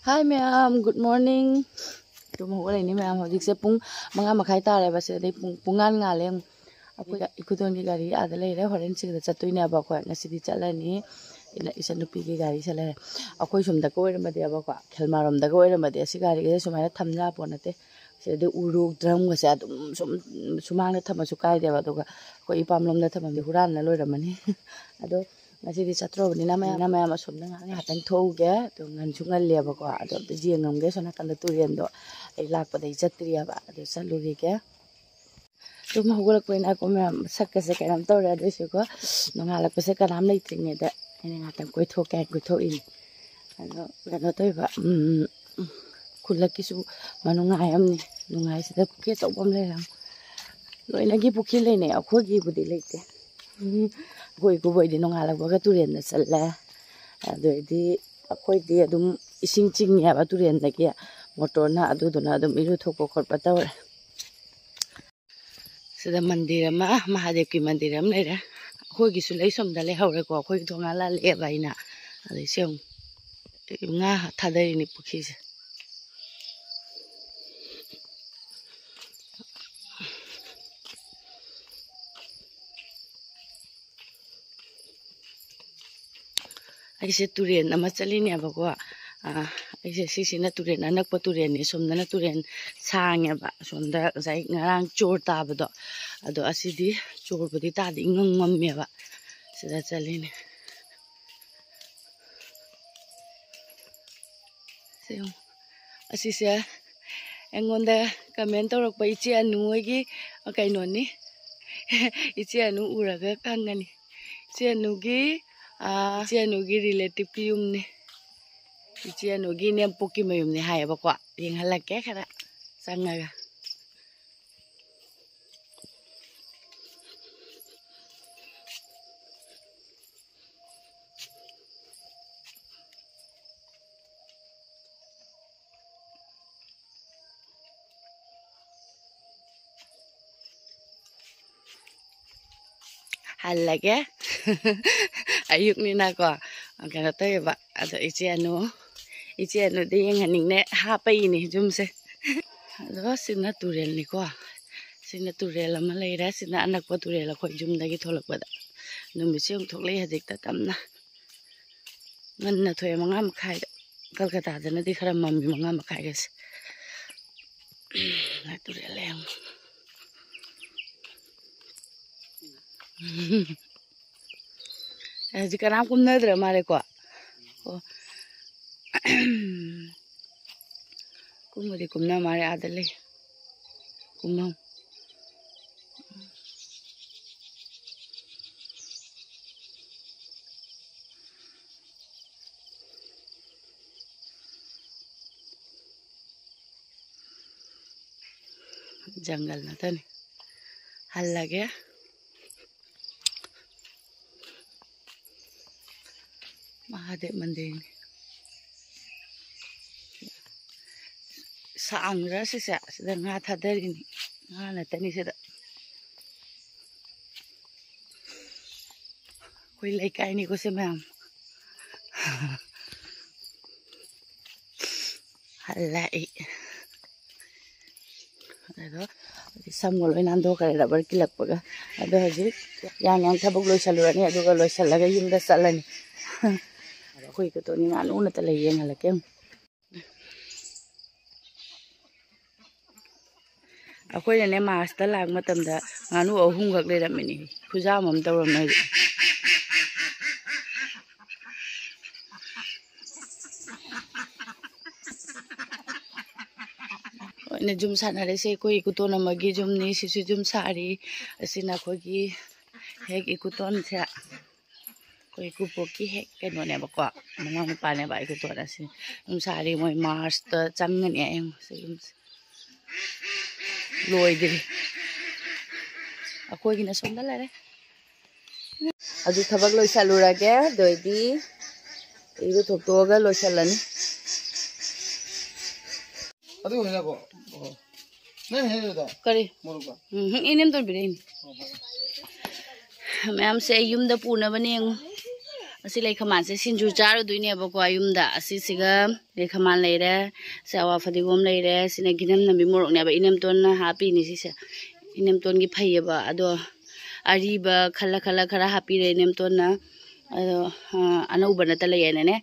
Hi ma'am, good morning. Tum hawalay ni ma'am hawjik se pung mga makai tare ba se dai pungan ngale aku ikuton ki gari ada lay re horen sig da chatui ne ba ko ngasi di chalani ina isa nupi ki gari sala akoi sum da ko re ma de ba ko khelmarom da ko re ma de si gari ge sumai thamja ponate se de uruk drum ga se adum sumang na thamasu kai de ba do ga ko ipam lom da thamam de huran na loi ramani ado ngasi di chatro bani na ma sum na nga hatang thou ge to ngan chungal le ba ko ado de jengam ge sona kan da turien do ai lak pa dai chatri ba ado chalu ri ge tum hogolak pe na ko ma'am sakka se kanam to ra de se ko nongalak pe se kanam nei tringe da ene ngatang koi thok ka koi thok in ado gano to ba khulak ki su manungai am ni nungai se da ke to bom le ram loina gi pukhi le ne akho gi budi le te goi ko boi di nongalak ba ga turen na salla ado di akhoi di adum ising ching ya ba turen da ki motor na adu do na adum iru thok ko khot pa ta sida mandir ma Mahadev ki mandir am le ra khoi gi su lei som da le haure ko khoi thonga la le ba ina ale seung nga thadai ni pukhi se aise turen ama chali ne ba ko aise sisina turen anak pa turen ni somna na turen sang ya ba sonda jai ngarang chor ta ba do ado asidi chor budi ta di ngam me ba sida chali ne seung asise engonda comment torok pa ichi anu gi kaino ni ichi anu uraga kangani ichi anu gi relative ki yum ni ichi anu gi nem poki mayum ni hai ba kwa yeng halak ke khara sangaga halage ayuk ni na ko kana to ba ado ichi anu de yeng haning ne ha pai ni jum se ado sina turel ni ko sina turel ama leira sina anak pa turel ko jum da gi tholak ba da numi se ung thok le hajik ta tamna ngan na thoy manga makhai Kolkata da na di khara mammi manga makhai ges na turel yang jika nam kum na dra mare ko kumuri kumna mare adale kumam जंगल ना तने हल लगे महादेव मंदिर सांग्रा से सिदा nga thadari ni nga na tani sida koi lai kai ni ko se mam halai ado samgol oinan do kare da bar kilak paga ado haji yang thabuk loi salurani ado ga loi salaga yumda salani koi ko to ni nganu na ta lai yeng hala kem akoi ne master lag matam da nganu ahum gak le ramini khuja mam tawram nai ne jum sanare se koi ikuton amagi jum ni sisu jum sari asina khogi hek ikuton se koi kupoki hek keno ne ba ko manang pa ne ba ikuton asin jum sari moi mars ta changani em se jum loi diri akoi gina sonda lare adu thabak loi salura ge doidi iru thoktoga loi salani adu hena ko nai hena da kari moruka inem to birein ma'am से yum the Poona बने ꯑꯁꯤ ꯂꯩꯈꯃꯥꯟꯁꯦ ꯁꯤꯡꯖꯨ ꯆꯥꯔꯨꯗꯣꯏꯅꯦꯕꯀꯣ ꯌꯨꯝꯗ ꯑꯁꯤꯁꯤꯒ ꯂꯩꯈꯃꯥꯟ ꯂꯩꯔꯦ ꯁꯤ ꯑꯋꯥ ꯐꯗꯤꯒꯣꯝ ꯂꯩꯔꯦ ꯁꯤꯅ ꯒꯤꯅꯝ ꯅꯝꯕꯤ ꯃꯣꯔꯣꯛꯅꯦꯕ ꯏꯅꯝꯇꯣꯟꯅ ꯍꯥꯞꯄꯤꯅꯤ ꯁꯤꯁꯦ ꯏꯅꯝꯇꯣꯟꯒꯤ ꯐꯩꯌꯦꯕ ꯑꯗꯣ ꯑꯔꯤꯕ ꯈꯔ ꯍꯥꯞꯄꯤꯔꯦ ꯏꯅꯝꯇꯣꯟꯅ ꯑꯗꯣ ꯑꯅꯧꯕ ꯅꯠꯇ ꯂꯩꯌꯦꯅꯅꯦ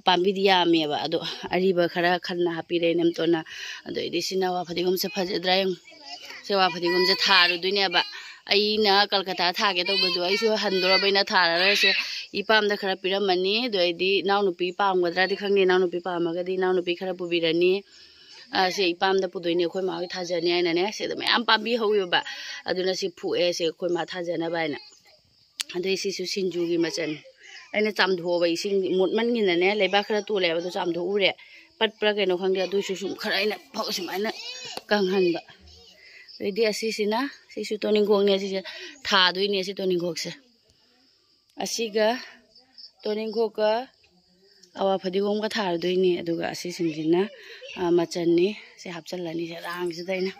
ꯄꯥꯝꯕꯤꯗꯤ ꯌꯥꯝꯃꯦꯕ ꯑꯗꯣ ꯑꯔꯤꯕ ꯈꯔ ꯈꯟꯅ ꯍꯥꯞꯄꯤꯔꯦ ꯏꯅꯝꯇꯣꯟꯅ ꯑꯗꯩꯗꯤ ꯁꯤꯅ ꯑꯋꯥ ꯐꯗꯤꯒꯣꯝꯁꯦ ꯐꯖꯗ꯭ꯔꯥ ꯌꯦꯡꯉꯨ ꯁꯤ ꯑꯋꯥ ꯐꯗꯤꯒꯣꯝꯁꯦ ꯊꯥꯔꯨꯗꯣꯏꯅꯦꯕ ꯑꯩꯅ ꯀꯜꯀꯇꯥ ꯊꯥꯒꯦ ꯇꯧꯕꯗꯣ ꯑꯩꯁꯨ ꯍꯟꯗꯣꯔꯕꯩꯅ ꯊꯥꯔꯔꯣꯏꯁꯦ ꯏꯄꯥꯝꯗ ꯈꯔ ꯄꯤꯔꯝꯃꯅꯤ ꯑꯗꯨ ꯑꯩꯗꯤ ꯏꯅꯥꯎꯅꯨꯄꯤ ꯄꯥꯝꯒꯗ꯭ꯔꯥꯗꯤ ꯈꯪꯗꯦ ꯏꯅꯥꯎꯅꯨꯄꯤ ꯄꯥꯝꯃꯒꯗꯤ ꯏꯅꯥꯎꯅꯨꯄꯤ ꯈꯔ ꯄꯨꯕꯤꯔꯅꯤ ꯁꯤ ꯏꯄꯥꯝꯗ ꯄꯨꯗꯣꯏꯅꯦ ꯑꯩꯈꯣꯏ ꯃꯥꯒꯤ ꯊꯥꯖꯅꯤ ꯍꯥꯏꯅꯅꯦ ꯁꯤꯗ ꯃꯌꯥꯝ ꯄꯥꯝꯕꯤ ꯍꯧꯋꯦꯕ ꯑꯗꯨꯅ ꯁꯤ ꯐꯨꯑꯦ ꯁꯤ ꯑꯩꯈꯣꯏ ꯃꯥ ꯊꯥꯖꯅꯕ ꯍꯥꯏꯅ ꯑꯗꯩ ꯁꯤꯁꯨ ꯁꯤꯡꯖꯨꯒꯤ ꯃꯆꯜ ꯑꯩꯅ ꯆꯥꯝꯊꯣꯛꯑꯕ ꯏꯁꯤꯡ ꯃꯣꯠꯃꯟꯒꯤꯅꯅꯦ ꯂꯩꯕꯥꯛ ꯈꯔ ꯇꯣꯜꯂꯦꯕ ꯑꯗꯨ ꯆꯥꯝꯊꯣꯛꯎꯔꯦ ꯄꯠꯄ꯭ꯔꯥ ꯀꯩꯅꯣ ꯈꯪꯗꯦ ꯑꯗꯨꯏꯁꯨ ꯁꯨꯝ ꯈꯔ ꯑꯩꯅ ꯁꯨꯃꯥꯏꯅ ꯀꯪꯍꯟꯕ ꯑꯗꯩꯗꯤ ꯑꯁꯤꯁꯤꯅ ꯁꯤꯁꯨ ꯇꯣꯅꯤꯡꯈꯣꯛꯅꯦ ꯁꯤꯁꯦ ꯊꯥꯗꯣꯏꯅꯦ ꯁꯤ ꯇꯣꯅꯤꯡꯈꯣꯛꯁꯦ ꯑꯁꯤꯒ ꯇꯣꯅꯤꯡꯈꯣꯛꯀ ꯑꯋꯥ ꯐꯗꯤꯒꯣꯝꯒ ꯊꯥꯔꯗꯣꯏꯅꯤ ꯑꯗꯨꯒ ꯑꯁꯤꯁꯤꯡꯁꯤꯅ ꯃꯆꯜꯅꯤ ꯁꯤ ꯍꯥꯞꯆꯜꯂꯅꯤ ꯁꯤ ꯔꯥꯡꯁꯤꯗ ꯑꯩꯅ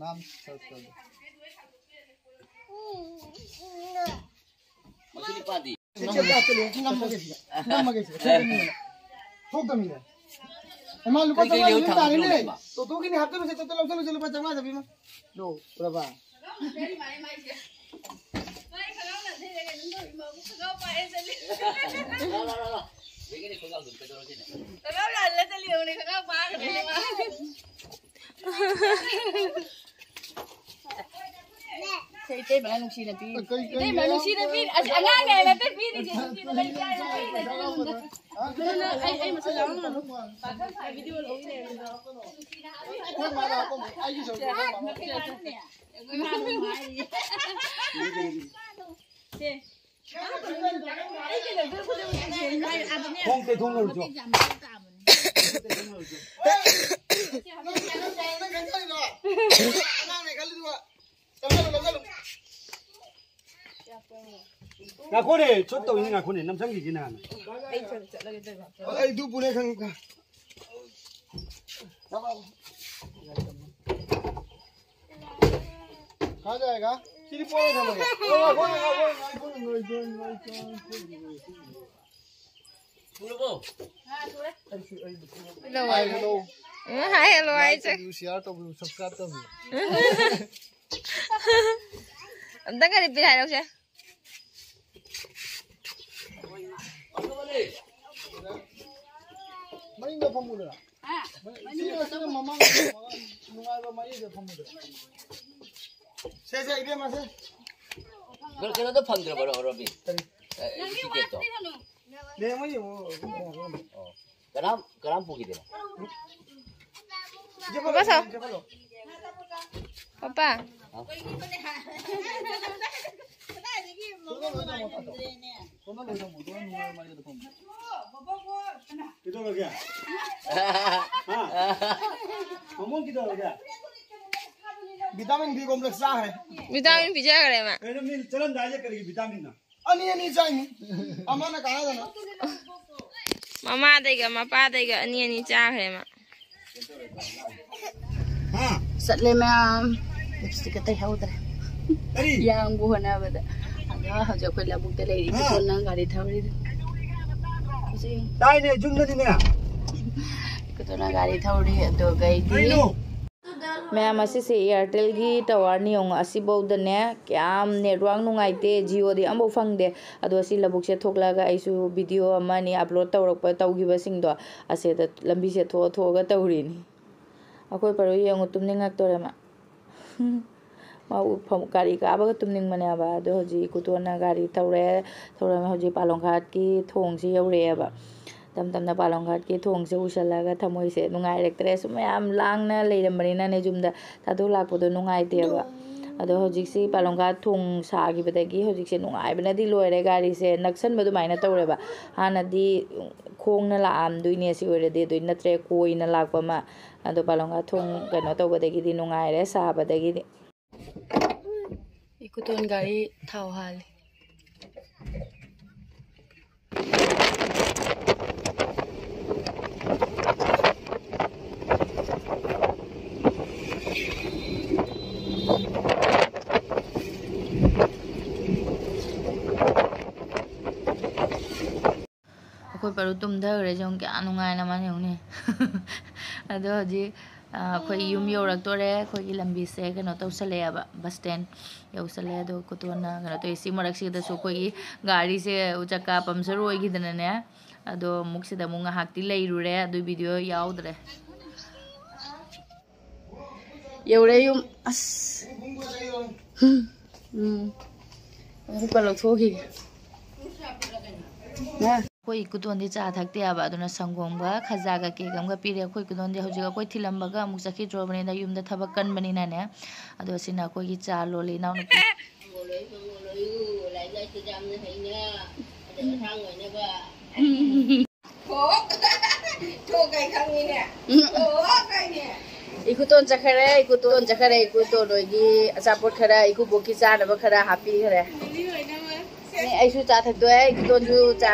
नाम सर्च कर दो मछली पादी emang lupa sama ini tadi nih tuh gini hati masih tuh langsung lupa jangan tapi mah lo berapa Đây mà nung xì là pi. Đây mà nung xì là pi. À ngang này là tết pi thì chị nung xì là đây đây đây. Ai mà sao lắm mà. Bạn thân phải video lỗi này. không mà là không ai đi rồi không thể không được rồi ngà khôn này chốt tàu như ngà khôn này năm trăm gì nào ai du bune khang ka khá जाएगा सीधी पोले थमेगा khôn người hello hello hi hello ai chứ share to subscribe to ông đang cái đi lại đâu chứ mấy người phong mùi à mấy mama nungai ba mấy người phong mùi xe đi mà xe 그렇게 해도 판들어 버려 어러비. 시켰죠. 네 뭐지 뭐 그럼 보기 돼. Papa sao? Papa. किधर हो गया मम्मो किधर हो गया vitamin B complex आ है Vitamin pizza करे मैं मिल चलन दाजे करेगी विटामिन ना अनि चाहिए अम्मा ने कहा था ना mama देगा पापा देगा अनि चा करे मैं हां Satle ma'am. Lipstick ka tayo utre. अरे Yang buhan na bada. Ano hajo ko labog tele ito ko nang gari thawri. Kasi दाई ने जुम नदी ने ko to na gari thawri do gai di. Ma'am asise Airtel gi tower ni ong asibodane kyam network nungaite Jio di ambo fangde ado asi labuk se thoklaga aisu video amani upload tawrakpa tawgiba singdo ase da lambi se thoga tawrini. Akoi paru yeng tumningak tore ma. Ma phom gari ka ba tumning mane ba do hoji kutona gari tawre ma hoji palongkhat ki thong si yaure ba tam tam na palongkhat ki thong se usalaga thamoi se nungai rektre sumayam langna leiramani na ne jumda tadu lakpodo nungai te ba ado hoji si palongkhat thong sa gi badagi hoji se nungai bana di loire gari se naksan ba dumaina tawre ba hana di khongna la am duine si ore de duina tre koina lakpa ma ado palongkhat thong kano tawbadagi di nungai re sa badagi di ikuton gari thau hali ꯄꯔꯨ ꯇꯨꯝꯊꯈ꯭ꯔꯦ ꯌꯦꯡꯉꯨ ꯀꯌꯥ ꯅꯨꯡꯉꯥꯏꯅ ꯃꯥꯅ ꯌꯦꯡꯉꯨꯅꯦ ꯑꯗꯣ ꯍꯧꯖꯤꯛ ꯑꯩꯈꯣꯏ ꯌꯨꯝ ꯌꯧꯔꯛꯇꯣꯔꯦ ꯑꯩꯈꯣꯏꯒꯤ ꯂꯝꯕꯤꯁꯦ ꯀꯩꯅꯣ ꯇꯧꯁꯜꯂꯛꯑꯦꯕ ꯕꯁ ꯁ꯭ꯇꯦꯟ ꯌꯧꯁꯜꯂꯦ ꯑꯗꯣ ꯀꯨꯇꯣꯟꯅ ꯀꯩꯅꯣ ꯇꯧꯏ ꯁꯤ ꯃꯔꯛꯁꯤꯗꯁꯨ ꯑꯩꯈꯣꯏꯒꯤ ꯒꯥꯔꯤꯁꯦ ꯆꯛꯀꯥ ꯄꯝꯆꯔ ꯑꯣꯏꯈꯤꯗꯅꯅꯦ ꯑꯗꯣ ꯑꯃꯨꯛ ꯁꯤꯗ ꯑꯃꯨꯛ ꯉꯥꯏꯍꯥꯛꯇꯤ ꯂꯩꯔꯨꯔꯦ ꯑꯗꯨ ꯚꯤꯗꯤꯑꯣ ꯌꯥꯎꯗ꯭ꯔꯦ ꯌꯧꯔꯦ ꯌꯨꯝ ꯑꯁ ꯑꯃꯨꯛꯀ ꯂꯧꯊꯣꯛꯈꯤꯒꯦ ꯑꯩꯈꯣꯏ ꯏꯀꯨꯇꯣꯟꯗꯤ ꯆꯥ ꯊꯛꯇꯦ ꯍꯥꯏꯕ ꯑꯗꯨꯅ ꯁꯪꯒꯣꯝꯒ ꯈꯖꯥꯒ ꯀꯦꯛ ꯑꯃꯒ ꯄꯤꯔꯦ ꯑꯩꯈꯣꯏ ꯏꯀꯨꯇꯣꯟꯗꯤ ꯍꯧꯖꯤꯛ ꯑꯩꯈꯣꯏ ꯊꯤꯜꯂꯝꯕꯒ ꯑꯃꯨꯛ ꯆꯠꯈꯤꯗ꯭ꯔꯕꯅꯤꯅ ꯌꯨꯝꯗ ꯊꯕꯛ ꯀꯟꯕꯅꯤꯅꯅꯦ ꯑꯗꯣ ꯁꯤꯅ ꯑꯩꯈꯣꯏꯒꯤ ꯆꯥ ꯂꯣꯜꯂꯤ ꯏꯅꯥꯎꯅꯨꯄꯤ ꯏꯀꯨꯇꯣꯟ ꯆꯠꯈ꯭ꯔꯦ ꯏꯀꯨꯇꯣꯟ ꯍꯣꯏꯒꯤ ꯑꯆꯥꯄꯣꯠ ꯈꯔ ꯏꯀꯨꯕꯣꯛꯀꯤ ꯆꯥꯅꯕ ꯈꯔ ꯍꯥꯞꯄꯤꯈ꯭ꯔꯦ ꯑꯩꯁꯨ ꯆꯥ ꯊꯛꯇꯣꯛꯑꯦ ꯏꯀꯨꯇꯣꯟꯁꯨ ꯆꯥ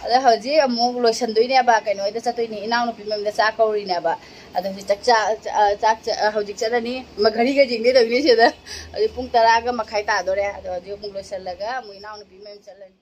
ꯑꯗ ꯍꯧꯖꯤꯛ ꯑꯃꯨꯛ ꯂꯣꯏꯁꯟꯗꯣꯏꯅꯦꯕ ꯀꯩꯅꯣꯗ ꯆꯠꯇꯣꯏꯅꯤ ꯏꯅꯥꯎꯅꯨꯄꯤ ꯃꯌꯨꯝꯗ ꯆꯥꯛ ꯀꯧꯔꯤꯅꯦꯕ ꯑꯗꯣ ꯍꯧꯖꯤꯛ ꯆꯥꯛ ꯍꯧꯖꯤꯛ ꯆꯠꯂꯅꯤ ꯘꯔꯤꯒ ꯌꯦꯡꯗꯣꯏꯅꯤ ꯁꯤꯗ ꯍꯧꯖꯤꯛ ꯄꯨꯡ 10:30 ꯇꯥꯗꯣꯔꯦ ꯑꯗꯣ ꯍꯧꯖꯤꯛ ꯑꯃꯨꯛ ꯂꯣꯏꯁꯜꯂꯒ ꯑꯃꯨꯛ ꯏꯅꯥꯎꯅꯨꯄꯤ ꯃꯌꯨꯝ ꯆꯠꯂꯅꯤ